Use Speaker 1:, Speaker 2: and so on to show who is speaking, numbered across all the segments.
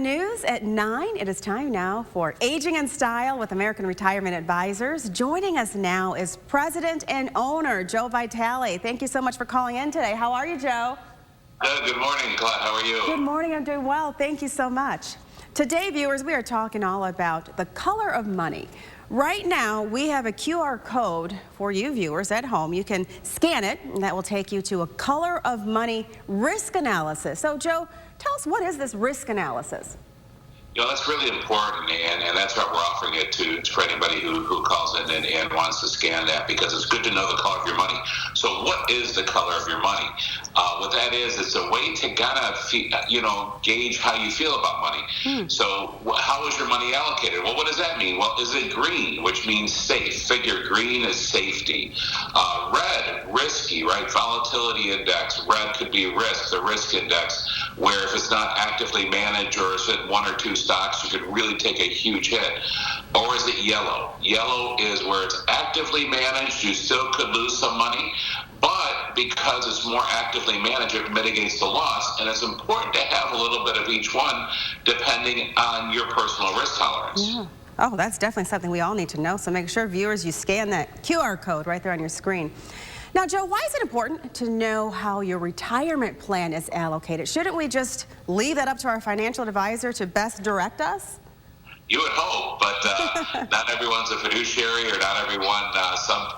Speaker 1: news at 9. It is time now for Aging in Style with American Retirement Advisors. Joining us now is President and Owner Joe Vitale. Thank you so much for calling in today. How are you, Joe?
Speaker 2: Good morning, Claude. How are you?
Speaker 1: Good morning. I'm doing well. Thank you so much. Today, viewers, we are talking all about the color of money. Right now, we have a QR code for you viewers at home. You can scan it, and that will take you to a color of money risk analysis. So, Joe, tell us, what is this risk analysis?
Speaker 2: You know, that's really important, and that's why we're offering it for anybody who calls in and wants to scan that, because it's good to know the color of your money. So what is the color of your money? What that is, it's a way to kind of, gauge how you feel about money. So how is your money allocated? Well, what does that mean? Well, is it green, which means safe? Figure green is safety. Red, risky, right? Volatility index. Red could be risk, the risk index, where if it's not actively managed or is it one or two stocks, you could really take a huge hit. Or is it yellow? Yellow is where it's actively managed. You still could lose some money, but because it's more actively managed, it mitigates the loss. And it's important to have a little bit of each one depending on your personal risk tolerance.
Speaker 1: Yeah. Oh, that's definitely something we all need to know. So make sure, viewers, you scan that QR code right there on your screen. Now, Joe, why is it important to know how your retirement plan is allocated? Shouldn't we just leave that up to our financial advisor to best direct us?
Speaker 2: You would hope, but not everyone's a fiduciary, or not everyone.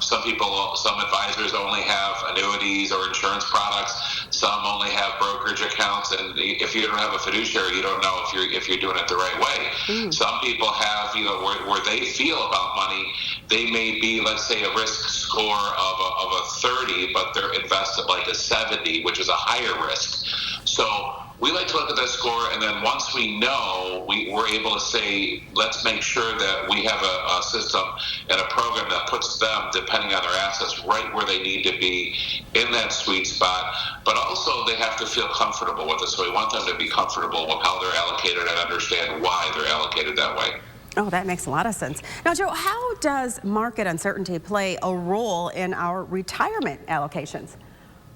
Speaker 2: Some people, some advisors only have annuities or insurance products. Some only have brokerage accounts, and if you don't have a fiduciary, you don't know if you're doing it the right way. Some people have, where they feel about money, they may be, let's say, a risk score of a 30, but they're invested like a 70, which is a higher risk. So we like to look at that score, and then once we know, we're able to say, let's make sure that we have a system and a program that puts them, depending on their assets, right where they need to be in that sweet spot. But also, they have to feel comfortable with it. So we want them to be comfortable with how they're allocated and understand why they're allocated that way.
Speaker 1: Oh, that makes a lot of sense. Now, Joe, how does market uncertainty play a role in our retirement allocations?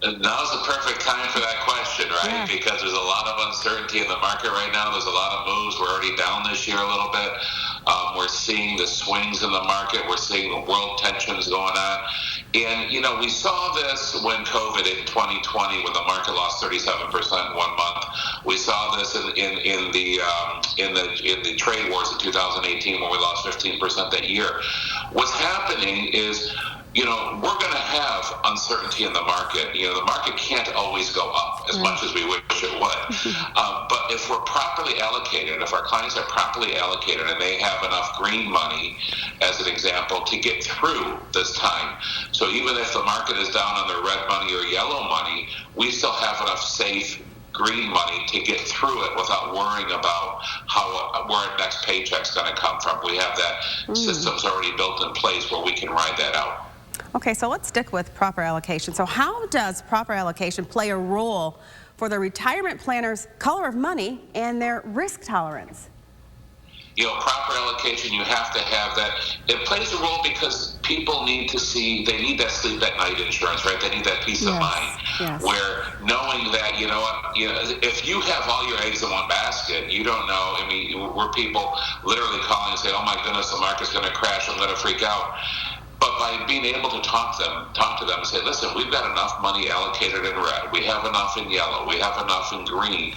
Speaker 2: Now's the perfect time for that question, right? Yeah. Because there's a lot of uncertainty in the market right now. There's a lot of moves. We're already down this year a little bit. We're seeing the swings in the market. We're seeing the world tensions going on. And, we saw this when COVID in 2020, when the market lost 37% in 1 month. We saw this in the trade wars in 2018, when we lost 15% that year. What's happening is, we're going to have uncertainty in the market. The market can't always go up as much as we wish it would. But if we're properly allocated, if our clients are properly allocated and they have enough green money, as an example, to get through this time. So even if the market is down on their red money or yellow money, we still have enough safe green money to get through it without worrying about where our next paycheck's going to come from. We have that systems already built in place where we can ride that out.
Speaker 1: Okay, so let's stick with proper allocation. So how does proper allocation play a role for the retirement planner's color of money and their risk tolerance?
Speaker 2: Proper allocation, you have to have that. It plays a role because people need to see, they need that sleep at night insurance, right? They need that peace of mind, where knowing that, if you have all your eggs in one basket, you don't know. Where people literally calling and say, oh my goodness, the market's going to crash, I'm going to freak out. But by being able to talk to them and say, listen, we've got enough money allocated in red, we have enough in yellow, we have enough in green,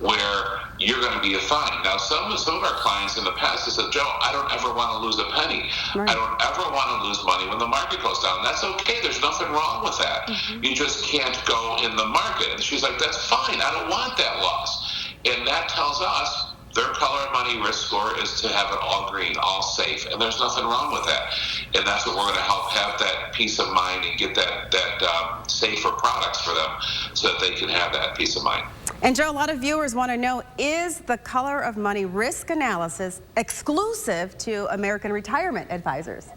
Speaker 2: where you're going to be fine. Now, some of our clients in the past have said, Joe, I don't ever want to lose a penny. Right. I don't ever want to lose money when the market goes down. That's okay. There's nothing wrong with that. You just can't go in the market. And she's like, that's fine. I don't want that loss. And that tells us their color of money risk score is to have it all green, all safe, and there's nothing wrong with that. And that's what we're going to help have that peace of mind and get that safer products for them so that they can have that peace of mind.
Speaker 1: And Joe, a lot of viewers want to know, is the color of money risk analysis exclusive to American Retirement Advisors?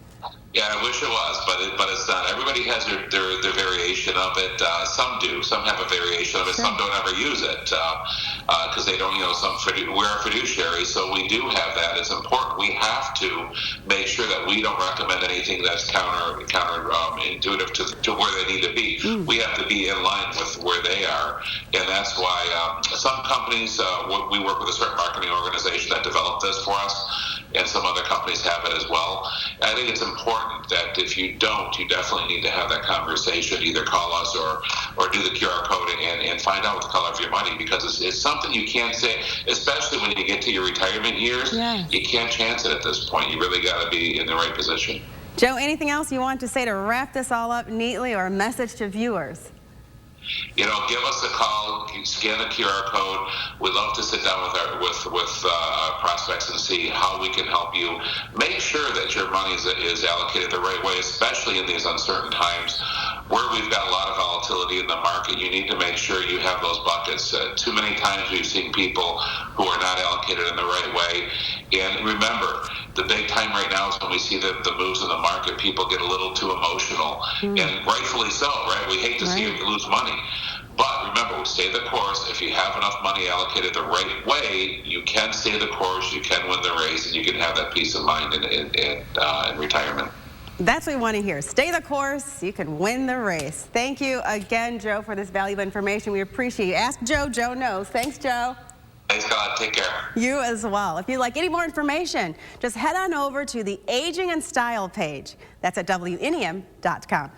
Speaker 2: Yeah, I wish it was, but it's not. Everybody has their variation of it. Some do. Some have a variation of it.
Speaker 1: Sure.
Speaker 2: Some don't ever use it because they don't. We're a fiduciary, so we do have that. It's important. We have to make sure that we don't recommend anything that's counterintuitive to where they need to be. We have to be in line with where they are, and that's why some companies. We work with a certain marketing organization that developed this for us, and some other companies have it as well. I think it's important that if you don't, you definitely need to have that conversation. Either call us or do the QR code and find out what the color of your money, because it's something you can't say, especially when you get to your retirement years.
Speaker 1: Yeah.
Speaker 2: You can't chance it at this point. You really got to be in the right position.
Speaker 1: Joe, anything else you want to say to wrap this all up neatly, or a message to viewers?
Speaker 2: Give us a call. You scan the QR code. We'd love to sit down with prospects and see how we can help you. Make sure that your money is allocated the right way, especially in these uncertain times where we've got a lot of volatility in the market. You need to make sure you have those buckets. Too many times we've seen people who are not allocated in the right way. And remember, the big time right now is when we see the moves in the market. People get a little too emotional, and rightfully so, right? We hate to see you lose money. But remember, stay the course. If you have enough money allocated the right way, you can stay the course, you can win the race, and you can have that peace of mind in retirement.
Speaker 1: That's what we want to hear. Stay the course, you can win the race. Thank you again, Joe, for this valuable information. We appreciate it. Ask Joe, Joe knows. Thanks, Joe.
Speaker 2: Thanks, God. Take care.
Speaker 1: You as well. If you'd like any more information, just head on over to the Aging and Style page. That's at WNEM.com.